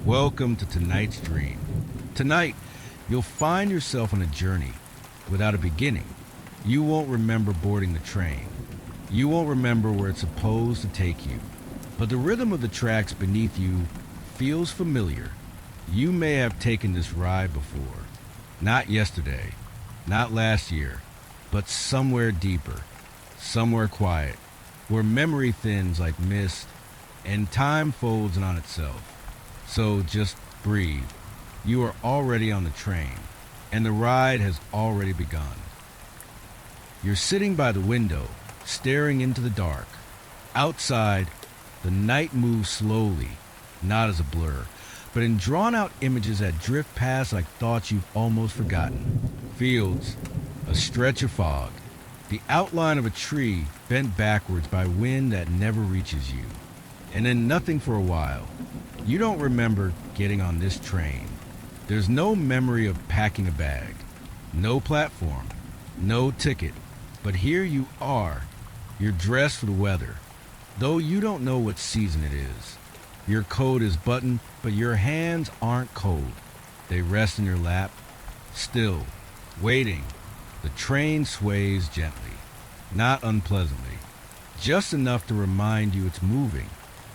Welcome to tonight's dream. Tonight, you'll find yourself on a journey without a beginning. You won't remember boarding the train. You won't remember where it's supposed to take you. But the rhythm of the tracks beneath you feels familiar. You may have taken this ride before. Not yesterday, not last year, but somewhere deeper, somewhere quiet, where memory thins like mist and time folds in on itself. So just breathe. You are already on the train, and the ride has already begun. You're sitting by the window, staring into the dark. Outside, the night moves slowly, not as a blur, but in drawn-out images that drift past like thoughts you've almost forgotten. Fields, a stretch of fog, the outline of a tree bent backwards by wind that never reaches you. And then nothing for a while. You don't remember getting on this train. There's no memory of packing a bag, no platform, no ticket. But here you are. You're dressed for the weather, though you don't know what season it is. Your coat is buttoned, but your hands aren't cold. They rest in your lap, still, waiting. The train sways gently, not unpleasantly, just enough to remind you it's moving.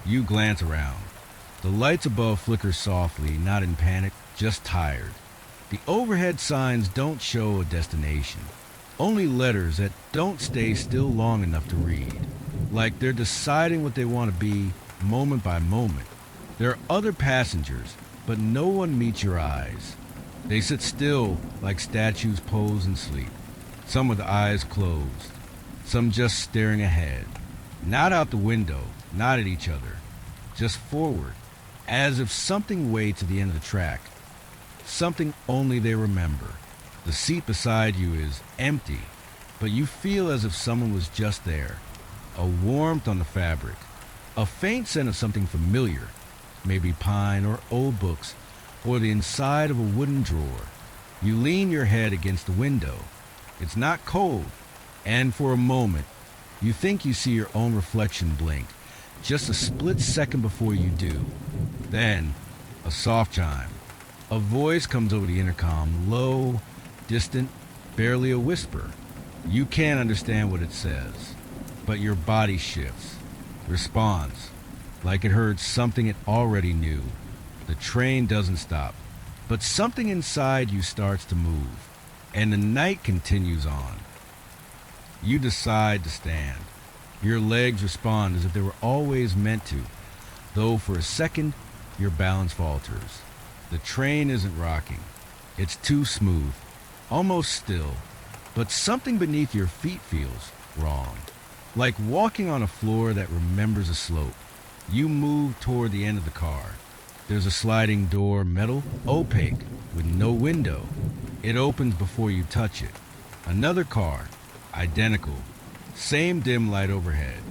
You glance around. The lights above flicker softly, not in panic, just tired. The overhead signs don't show a destination, only letters that don't stay still long enough to read, like they're deciding what they want to be moment by moment. There are other passengers, but no one meets your eyes. They sit still like statues posed in sleep, some with eyes closed, some just staring ahead, not out the window, not at each other, just forward, as if something waits at the end of the track, something only they remember. The seat beside you is empty, but you feel as if someone was just there, a warmth on the fabric, a faint scent of something familiar, maybe pine or old books, or the inside of a wooden drawer. You lean your head against the window. It's not cold, and for a moment, you think you see your own reflection blink, just a split second before you do. Then, a soft chime. A voice comes over the intercom, low, distant, barely a whisper. You can't understand what it says, but your body shifts, responds, like it heard something it already knew. The train doesn't stop, but something inside you starts to move, and the night continues on. You decide to stand. Your legs respond as if they were always meant to, though for a second, your balance falters. The train isn't rocking. It's too smooth, almost still, but something beneath your feet feels wrong. Like walking on a floor that remembers a slope. You move toward the end of the car. There's a sliding door, metal, opaque, with no window. It opens before you touch it. Another car, identical. Same dim light overhead.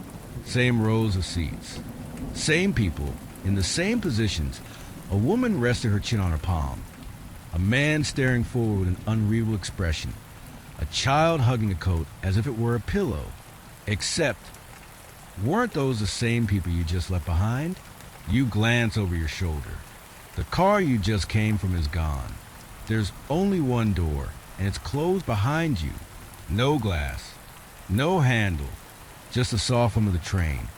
Same rows of seats. Same people, in the same positions. A woman rested her chin on her palm. A man staring forward with an unreadable expression. A child hugging a coat as if it were a pillow. Except, weren't those the same people you just left behind? You glance over your shoulder. The car you just came from is gone. There's only one door, and it's closed behind you. No glass, no handle, just the soft hum of the train,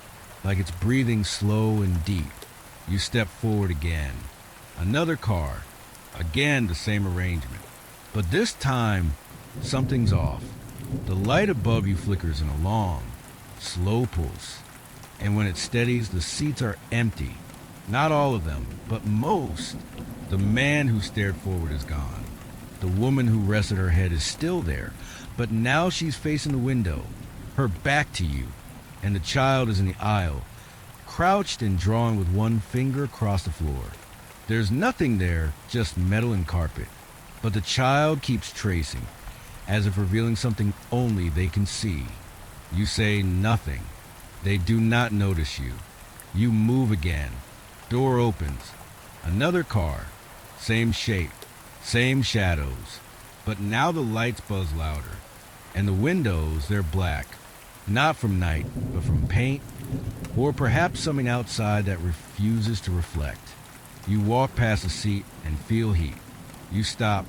like it's breathing slow and deep. You step forward again. Another car, again the same arrangement. But this time, something's off. The light above you flickers in a long, slow pulse. And when it steadies, the seats are empty. Not all of them, but most. The man who stared forward is gone. The woman who rested her head is still there, but now she's facing the window, her back to you, and the child is in the aisle, crouched and drawn with one finger across the floor. There's nothing there, just metal and carpet, but the child keeps tracing, as if revealing something only they can see. You say nothing. They do not notice you. You move again. Door opens. Another car. Same shape. Same shadows. But now the lights buzz louder. And the windows, they're black. Not from night, but from paint. Or perhaps something outside that refuses to reflect. You walk past a seat and feel heat. You stop.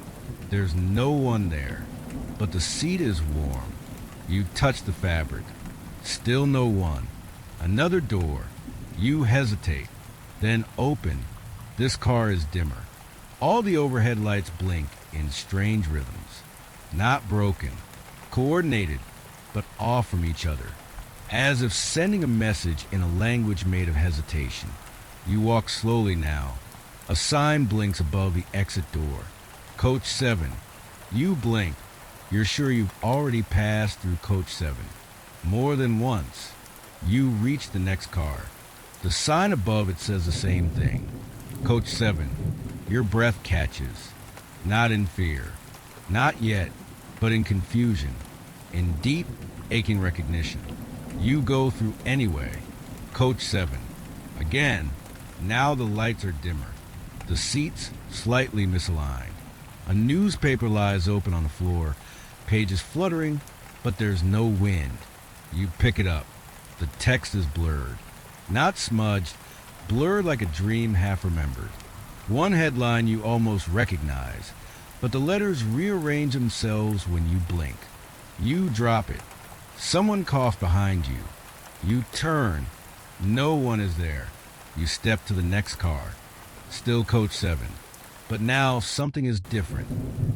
There's no one there, but the seat is warm. You touch the fabric. Still no one. Another door. You hesitate, then open. This car is dimmer. All the overhead lights blink in strange rhythms. Not broken, coordinated, but off from each other, as if sending a message in a language made of hesitation. You walk slowly now. A sign blinks above the exit door. Coach 7. You blink. You're sure you've already passed through Coach 7. More than once. You reach the next car. The sign above it says the same thing. Coach 7. Your breath catches. Not in fear. Not yet, but in confusion. In deep, aching recognition. You go through anyway. Coach 7. Again. Now the lights are dimmer. The seats slightly misaligned. A newspaper lies open on the floor. Pages fluttering, but there's no wind. You pick it up. The text is blurred. Not smudged, blurred like a dream half remembered. One headline you almost recognize, but the letters rearrange themselves when you blink. You drop it. Someone coughs behind you. You turn. No one is there. You step to the next car. Still Coach 7. But now something is different.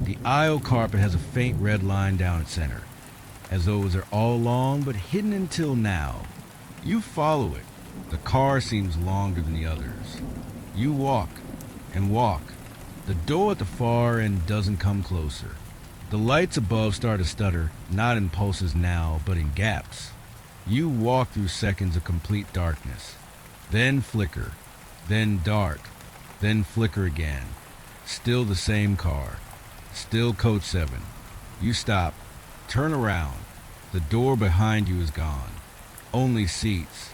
The aisle carpet has a faint red line down its center, as though it was there all along but hidden until now. You follow it. The car seems longer than the others. You walk and walk. The door at the far end doesn't come closer. The lights above start to stutter, not in pulses now, but in gaps. You walk through seconds of complete darkness. Then flicker. Then dark. Then flicker again. Still the same car. Still Coach 7. You stop. Turn around. The door behind you is gone. Only seats.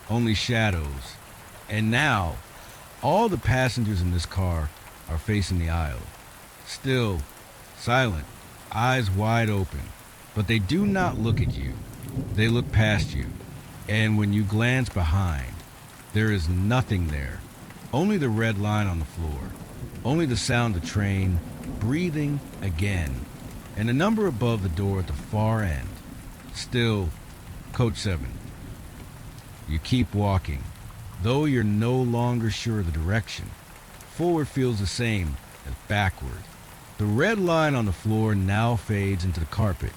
Only shadows. And now, all the passengers in this car are facing the aisle. Still, silent, eyes wide open. But they do not look at you. They look past you. And when you glance behind, there is nothing there. Only the red line on the floor. Only the sound of the train breathing again. And a number above the door at the far end. Still, Coach 7. You keep walking, though you're no longer sure of the direction. Forward feels the same as backward. The red line on the floor now fades into the carpet,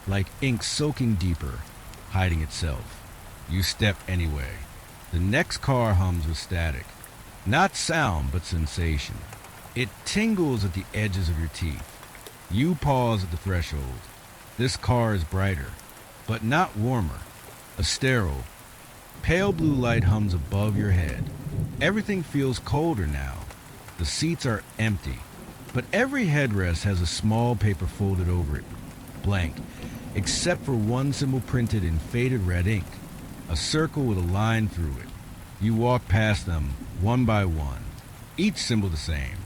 like ink soaking deeper, hiding itself. You step anyway. The next car hums with static. Not sound, but sensation. It tingles at the edges of your teeth. You pause at the threshold. This car is brighter, but not warmer. A sterile, pale blue light hums above your head. Everything feels colder now. The seats are empty, but every headrest has a small paper folded over it, blank, except for one symbol printed in faded red ink, a circle with a line through it. You walk past them, one by one, each symbol the same.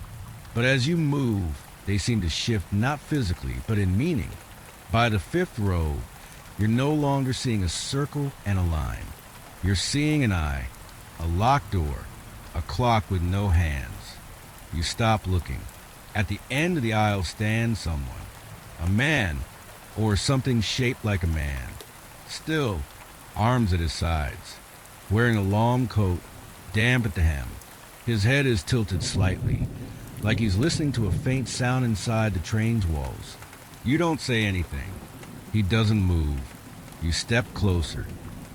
But as you move, they seem to shift not physically, but in meaning. By the fifth row, you're no longer seeing a circle and a line. You're seeing an eye, a locked door, a clock with no hands. You stop looking. At the end of the aisle stands someone. A man, or something shaped like a man. Still, arms at his sides. Wearing a long coat, damp at the hem. His head is tilted slightly, like he's listening to a faint sound inside the train's walls. You don't say anything. He doesn't move. You step closer.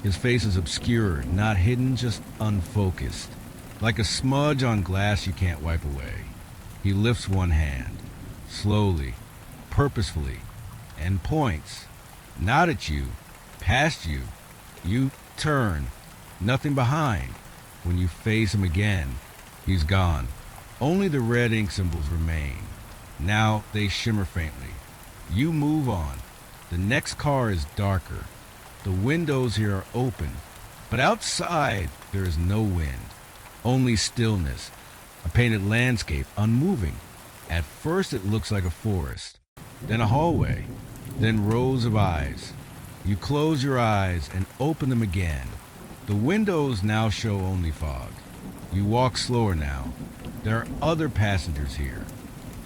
His face is obscure, not hidden, just unfocused. Like a smudge on glass you can't wipe away. He lifts one hand, slowly, purposefully, and points. Not at you, past you. You turn, nothing behind. When you face him again, he's gone. Only the red ink symbols remain. Now they shimmer faintly. You move on. The next car is darker. The windows here are open, but outside there is no wind. Only stillness, a painted landscape, unmoving. At first it looks like a forest, then a hallway, then rows of eyes. You close your eyes and open them again. The windows now show only fog. You walk slower now. There are other passengers here.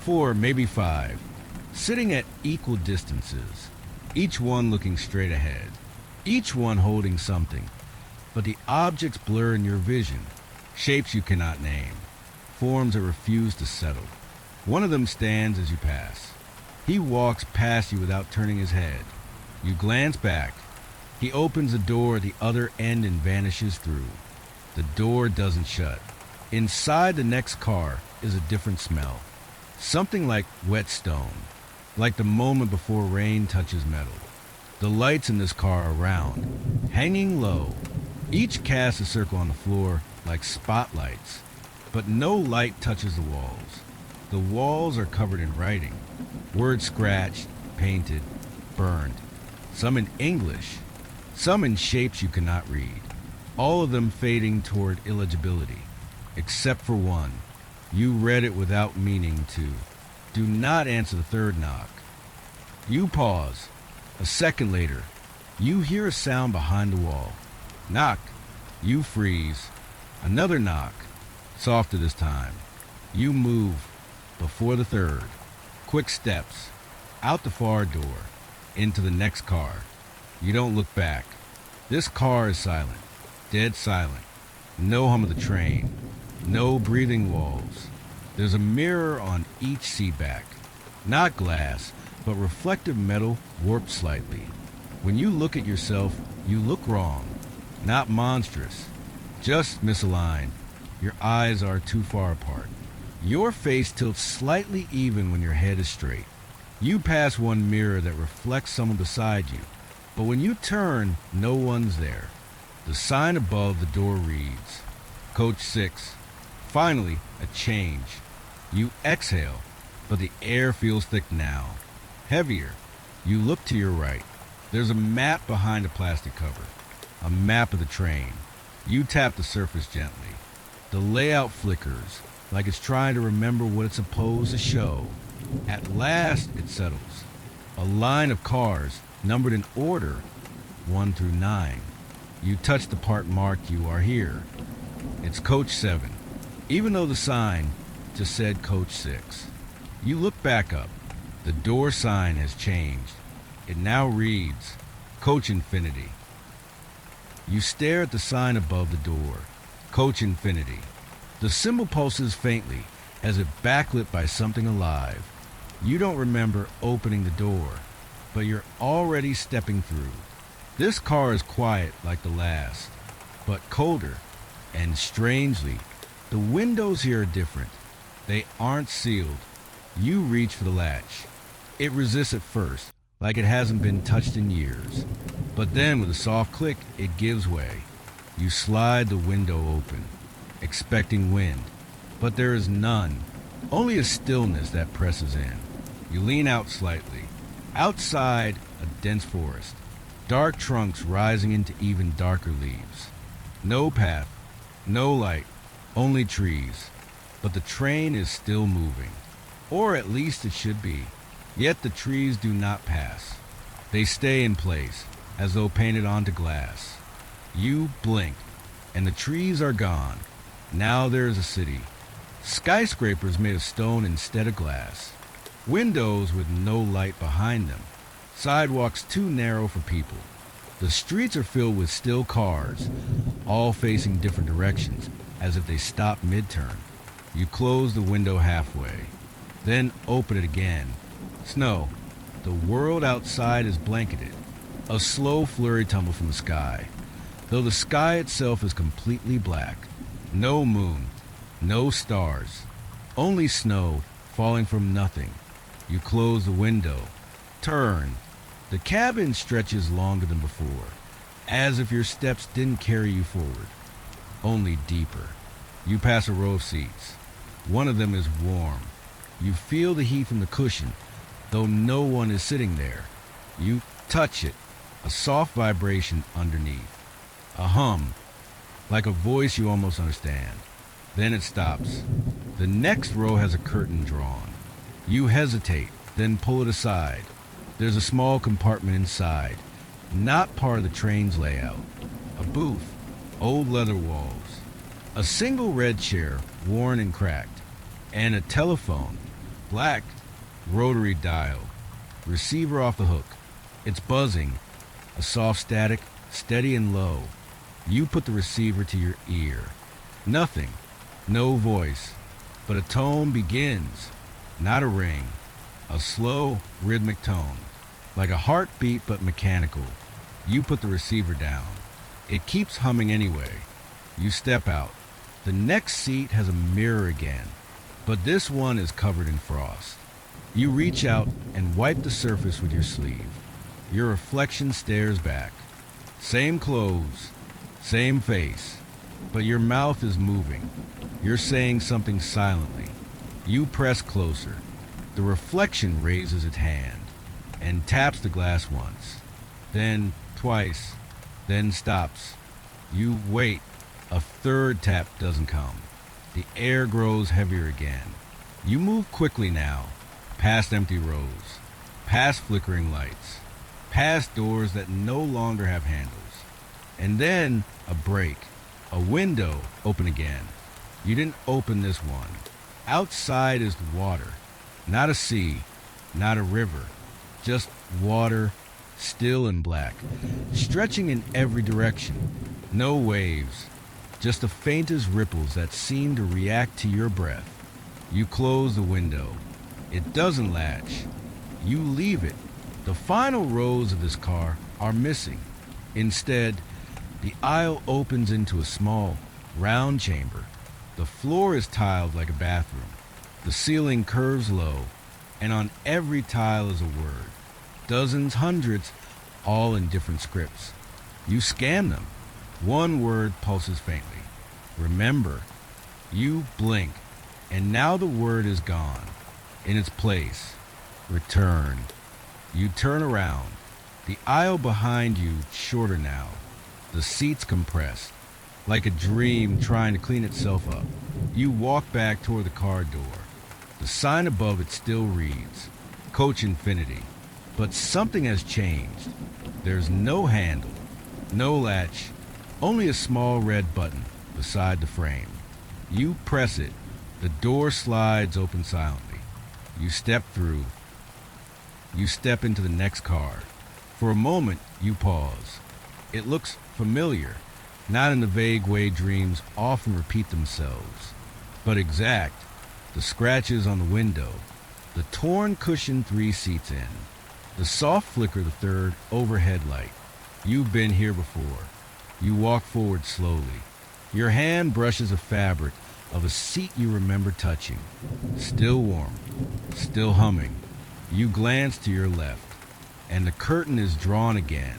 4, maybe 5, sitting at equal distances, each one looking straight ahead, each one holding something, but the objects blur in your vision, shapes you cannot name, forms that refuse to settle. One of them stands as you pass. He walks past you without turning his head. You glance back. He opens the door at the other end and vanishes through. The door doesn't shut. Inside the next car is a different smell. Something like wet stone, like the moment before rain touches metal. The lights in this car are round, hanging low. Each casts a circle on the floor like spotlights, but no light touches the walls. The walls are covered in writing, words scratched, painted, burned, some in English, some in shapes you cannot read, all of them fading toward illegibility, except for one. You read it without meaning to. Do not answer the third knock. You pause. A second later, you hear a sound behind the wall. Knock. You freeze. Another knock. Softer this time. You move. Before the third. Quick steps. Out the far door. Into the next car. You don't look back. This car is silent. Dead silent. No hum of the train. No breathing walls. There's a mirror on each seat back. Not glass, but reflective metal warped slightly. When you look at yourself, you look wrong. Not monstrous. Just misaligned. Your eyes are too far apart. Your face tilts slightly even when your head is straight. You pass one mirror that reflects someone beside you, but when you turn, no one's there. The sign above the door reads, Coach 6. Finally, a change. You exhale, but the air feels thick now. Heavier. You look to your right. There's a map behind a plastic cover. A map of the train. You tap the surface gently. The layout flickers, like it's trying to remember what it's supposed to show. At last, it settles. A line of cars, numbered in order, 1 through 9. You touch the part marked You Are Here. It's Coach 7, even though the sign just said Coach 6. You look back up. The door sign has changed. It now reads, Coach Infinity. You stare at the sign above the door, Coach Infinity. The symbol pulses faintly, as if backlit by something alive. You don't remember opening the door, but you're already stepping through. This car is quiet like the last, but colder, and strangely, the windows here are different. They aren't sealed. You reach for the latch. It resists at first, like it hasn't been touched in years. But then, with a soft click, it gives way. You slide the window open, expecting wind, but there is none. Only a stillness that presses in. You lean out slightly. Outside, a dense forest. Dark trunks rising into even darker leaves. No path, no light, only trees. But the train is still moving. Or at least it should be. Yet the trees do not pass. They stay in place, as though painted onto glass. You blink, and the trees are gone. Now there is a city. Skyscrapers made of stone instead of glass. Windows with no light behind them. Sidewalks too narrow for people. The streets are filled with still cars, all facing different directions, as if they stopped mid-turn. You close the window halfway, then open it again. Snow. The world outside is blanketed. A slow flurry tumble from the sky, though the sky itself is completely black. No moon, no stars, only snow falling from nothing. You close the window, turn. The cabin stretches longer than before, as if your steps didn't carry you forward, only deeper. You pass a row of seats. One of them is warm. You feel the heat from the cushion, though no one is sitting there. You touch it, a soft vibration underneath. A hum, like a voice you almost understand. Then it stops. The next row has a curtain drawn. You hesitate, then pull it aside. There's a small compartment inside, not part of the train's layout. A booth, old leather walls. A single red chair, worn and cracked, and a telephone, black, rotary dial, receiver off the hook. It's buzzing, a soft static, steady and low. You put the receiver to your ear. Nothing, no voice, but a tone begins, not a ring, a slow, rhythmic tone, like a heartbeat but mechanical. You put the receiver down. It keeps humming anyway. You step out. The next seat has a mirror again, but this one is covered in frost. You reach out and wipe the surface with your sleeve. Your reflection stares back. Same clothes, same face, but your mouth is moving. You're saying something silently. You press closer. The reflection raises its hand and taps the glass once, then twice, then stops. You wait. A third tap doesn't come. The air grows heavier again. You move quickly now, past empty rows, past flickering lights, past doors that no longer have handles. And then a break, a window open again. You didn't open this one. Outside is the water, not a sea, not a river, just water, still and black, stretching in every direction. No waves, just the faintest ripples that seem to react to your breath. You close the window. It doesn't latch. You leave it. The final rows of this car are missing. Instead, the aisle opens into a small, round chamber. The floor is tiled like a bathroom. The ceiling curves low, and on every tile is a word. Dozens, hundreds, all in different scripts. You scan them. One word pulses faintly. Remember. You blink, and now the word is gone. In its place, return. You turn around. The aisle behind you shorter now. The seats compressed, like a dream trying to clean itself up. You walk back toward the car door. The sign above it still reads, Coach Infinity. But something has changed. There's no handle, no latch, only a small red button beside the frame. You press it. The door slides open silently. You step through. You step into the next car. For a moment, you pause. It looks familiar, not in the vague way dreams often repeat themselves, but exact. The scratches on the window, the torn cushion 3 seats in, the soft flicker of the third overhead light. You've been here before. You walk forward slowly. Your hand brushes the fabric of a seat you remember touching. Still warm, still humming. You glance to your left, and the curtain is drawn again.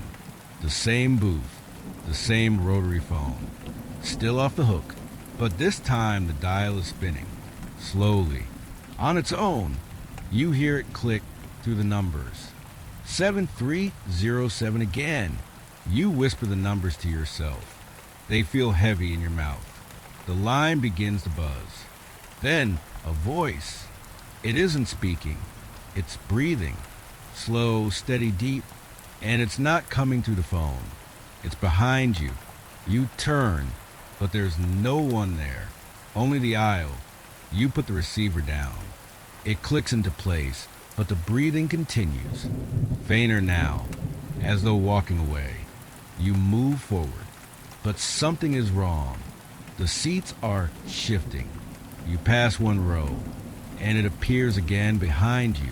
The same booth, the same rotary phone. Still off the hook, but this time the dial is spinning. Slowly. On its own, you hear it click through the numbers. 7307 again. You whisper the numbers to yourself. They feel heavy in your mouth. The line begins to buzz. Then a voice. It isn't speaking. It's breathing. Slow, steady, deep. And it's not coming through the phone. It's behind you. You turn, but there's no one there. Only the aisle. You put the receiver down. It clicks into place, but the breathing continues. Fainter now, as though walking away. You move forward, but something is wrong. The seats are shifting. You pass one row, and it appears again behind you.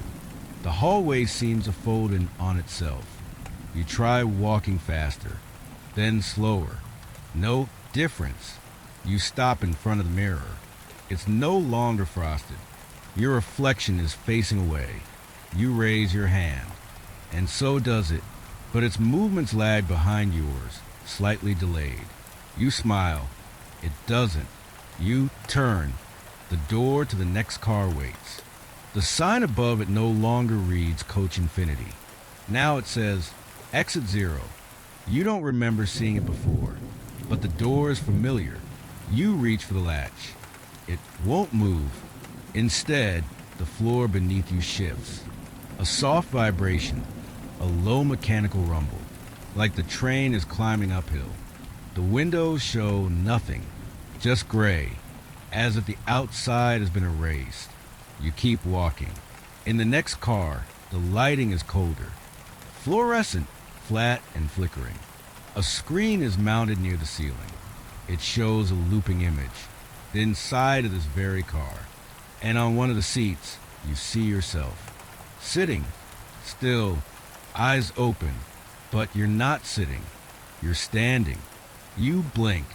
The hallway seems to fold in on itself. You try walking faster, then slower. No difference. You stop in front of the mirror. It's no longer frosted. Your reflection is facing away. You raise your hand, and so does it, but its movements lag behind yours, slightly delayed. You smile. It doesn't. You turn. The door to the next car waits. The sign above it no longer reads Coach Infinity. Now it says Exit 0. You don't remember seeing it before, but the door is familiar. You reach for the latch. It won't move. Instead, the floor beneath you shifts. A soft vibration, a low mechanical rumble, like the train is climbing uphill. The windows show nothing, just gray, as if the outside has been erased. You keep walking. In the next car, the lighting is colder, fluorescent, flat and flickering. A screen is mounted near the ceiling. It shows a looping image, the inside of this very car. And on one of the seats, you see yourself. Sitting, still, eyes open, but you're not sitting. You're standing. You blink.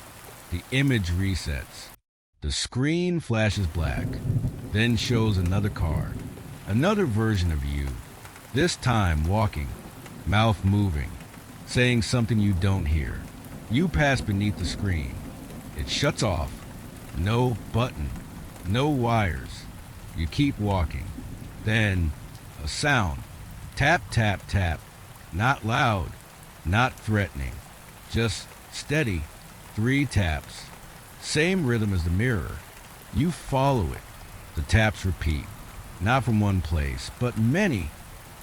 The image resets. The screen flashes black, then shows another car, another version of you, this time walking, mouth moving, saying something you don't hear. You pass beneath the screen. It shuts off. No button, no wires. You keep walking. Then, a sound. Tap, tap, tap. Not loud, not threatening. Just steady. 3 taps. Same rhythm as the mirror. You follow it. The taps repeat. Not from one place, but many,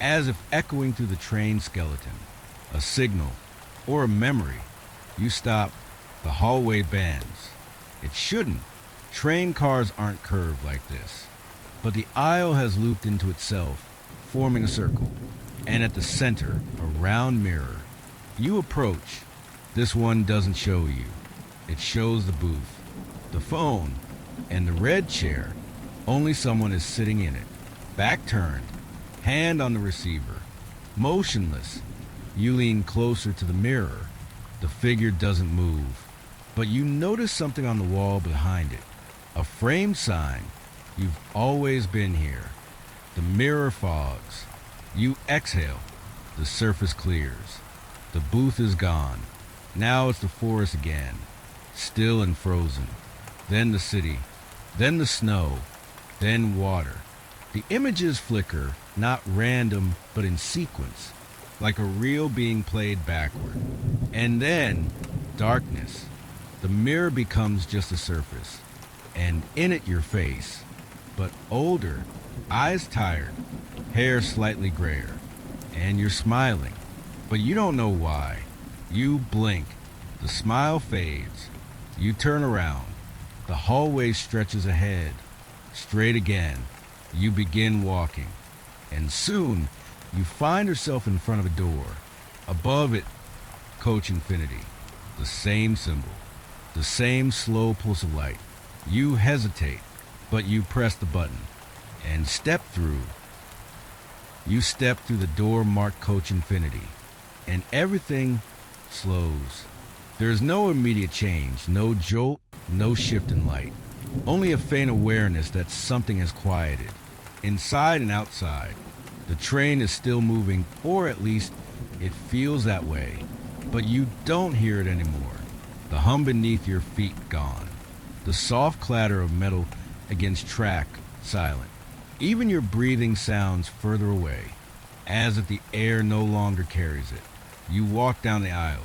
as if echoing through the train skeleton. A signal, or a memory. You stop. The hallway bends. It shouldn't. Train cars aren't curved like this. But the aisle has looped into itself, forming a circle. And at the center, a round mirror. You approach. This one doesn't show you. It shows the booth, the phone, and the red chair. Only someone is sitting in it, back turned, hand on the receiver, motionless. You lean closer to the mirror. The figure doesn't move, but you notice something on the wall behind it, a framed sign. You've always been here. The mirror fogs. You exhale. The surface clears. The booth is gone. Now it's the forest again, still and frozen. Then the city. Then the snow. Then water. The images flicker, not random, but in sequence, like a reel being played backward. And then, darkness. The mirror becomes just a surface, and in it your face, but older, eyes tired, hair slightly grayer, and you're smiling, but you don't know why. You blink, the smile fades, you turn around, the hallway stretches ahead, straight again, you begin walking, and soon you find yourself in front of a door. Above it, Coach Infinity, the same symbol, the same slow pulse of light. You hesitate, but you press the button and step through. You step through the door marked Coach Infinity, and everything slows. There is no immediate change, no jolt, no shift in light. Only a faint awareness that something has quieted. Inside and outside, the train is still moving, or at least it feels that way. But you don't hear it anymore. The hum beneath your feet gone. The soft clatter of metal against track silent. Even your breathing sounds further away, as if the air no longer carries it. You walk down the aisle.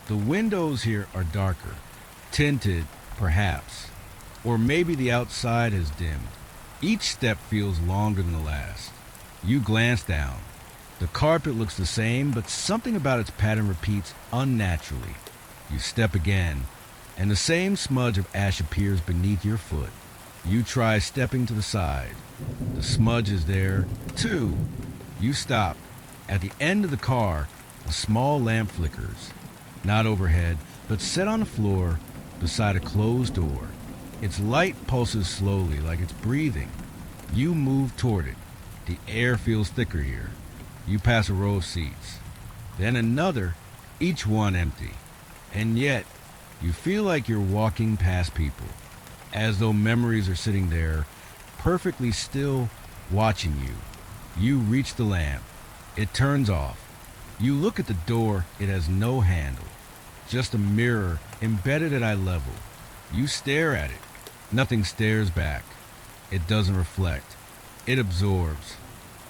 The windows here are darker, tinted, perhaps, or maybe the outside has dimmed. Each step feels longer than the last. You glance down. The carpet looks the same, but something about its pattern repeats unnaturally. You step again, and the same smudge of ash appears beneath your foot. You try stepping to the side. The smudge is there, too. You stop. At the end of the car, a small lamp flickers. Not overhead, but set on the floor beside a closed door. Its light pulses slowly, like it's breathing. You move toward it. The air feels thicker here. You pass a row of seats. Then another, each one empty. And yet, you feel like you're walking past people, as though memories are sitting there, perfectly still, watching you. You reach the lamp. It turns off. You look at the door. It has no handle, just a mirror embedded at eye level. You stare at it. Nothing stares back. It doesn't reflect. It absorbs.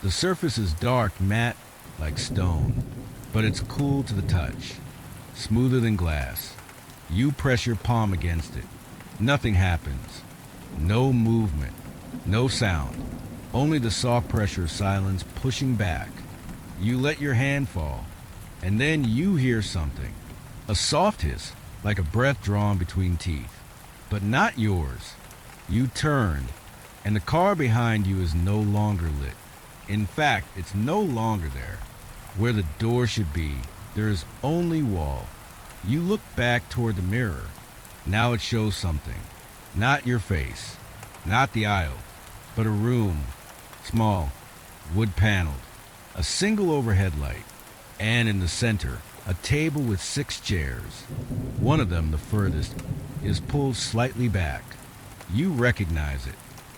The surface is dark, matte, like stone, but it's cool to the touch, smoother than glass. You press your palm against it. Nothing happens. No movement. No sound. Only the soft pressure of silence pushing back. You let your hand fall, and then you hear something. A soft hiss, like a breath drawn between teeth. but not yours. You turn, and the car behind you is no longer lit. In fact, it's no longer there. Where the door should be, there is only wall. You look back toward the mirror. Now it shows something. Not your face, not the aisle, but a room, small, wood paneled, a single overhead light, and in the center, a table with 6 chairs. One of them, the furthest, is pulled slightly back. You recognize it.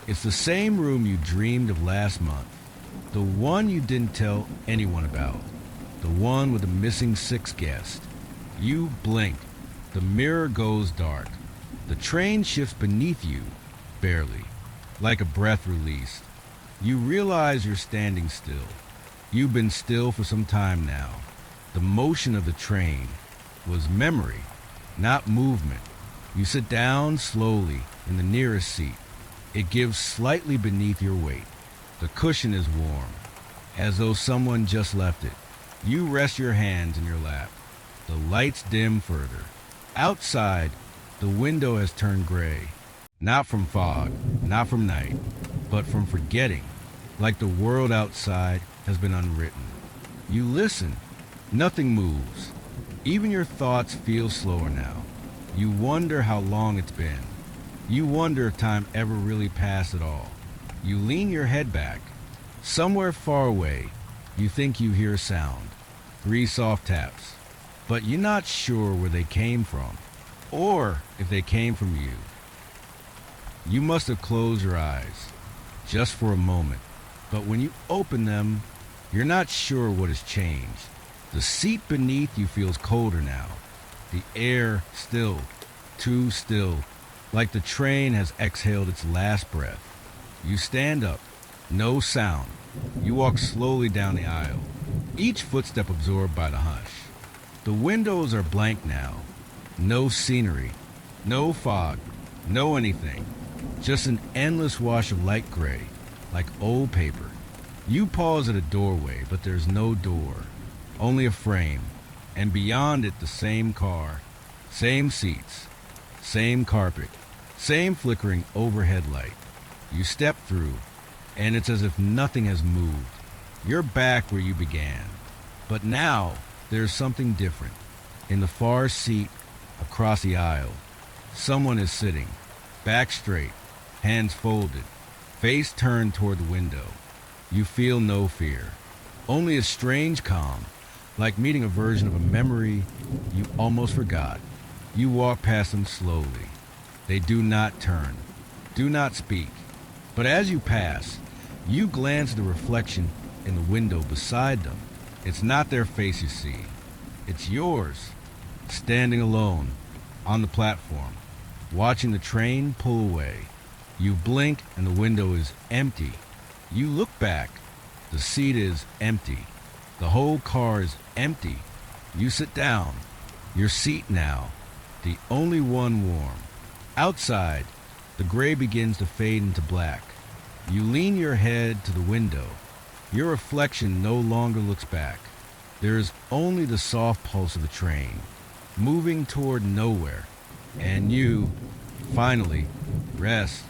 It's the same room you dreamed of last month. The one you didn't tell anyone about. The one with the missing 6th guest. You blink. The mirror goes dark. The train shifts beneath you, barely, like a breath released. You realize you're standing still. You've been still for some time now. The motion of the train was memory, not movement. You sit down slowly in the nearest seat. It gives slightly beneath your weight. The cushion is warm, as though someone just left it. You rest your hands in your lap. The lights dim further. Outside, the window has turned gray. Not from fog, not from night, but from forgetting, like the world outside has been unwritten. You listen. Nothing moves. Even your thoughts feel slower now. You wonder how long it's been. You wonder if time ever really passed at all. You lean your head back. Somewhere far away, you think you hear a sound. 3 soft taps. But you're not sure where they came from, or if they came from you. You must have closed your eyes, just for a moment. But when you open them, you're not sure what has changed. The seat beneath you feels colder now. The air still, too still, like the train has exhaled its last breath. You stand up, no sound. You walk slowly down the aisle, each footstep absorbed by the hush. The windows are blank now. No scenery, no fog, no anything. Just an endless wash of light gray, like old paper. You pause at a doorway, but there's no door. Only a frame, and beyond it the same car, same seats, same carpet, same flickering overhead light. You step through, and it's as if nothing has moved. You're back where you began. But now, there's something different. In the far seat, across the aisle, someone is sitting, back straight, hands folded, face turned toward the window. You feel no fear, only a strange calm, like meeting a version of a memory you almost forgot. You walk past them slowly. They do not turn, do not speak. But as you pass, you glance at the reflection in the window beside them. It's not their face you see. It's yours, standing alone on the platform, watching the train pull away. You blink and the window is empty. You look back. The seat is empty. The whole car is empty. You sit down. Your seat now, the only one warm. Outside, the gray begins to fade into black. You lean your head to the window. Your reflection no longer looks back. There is only the soft pulse of the train, moving toward nowhere. And you, finally, rest.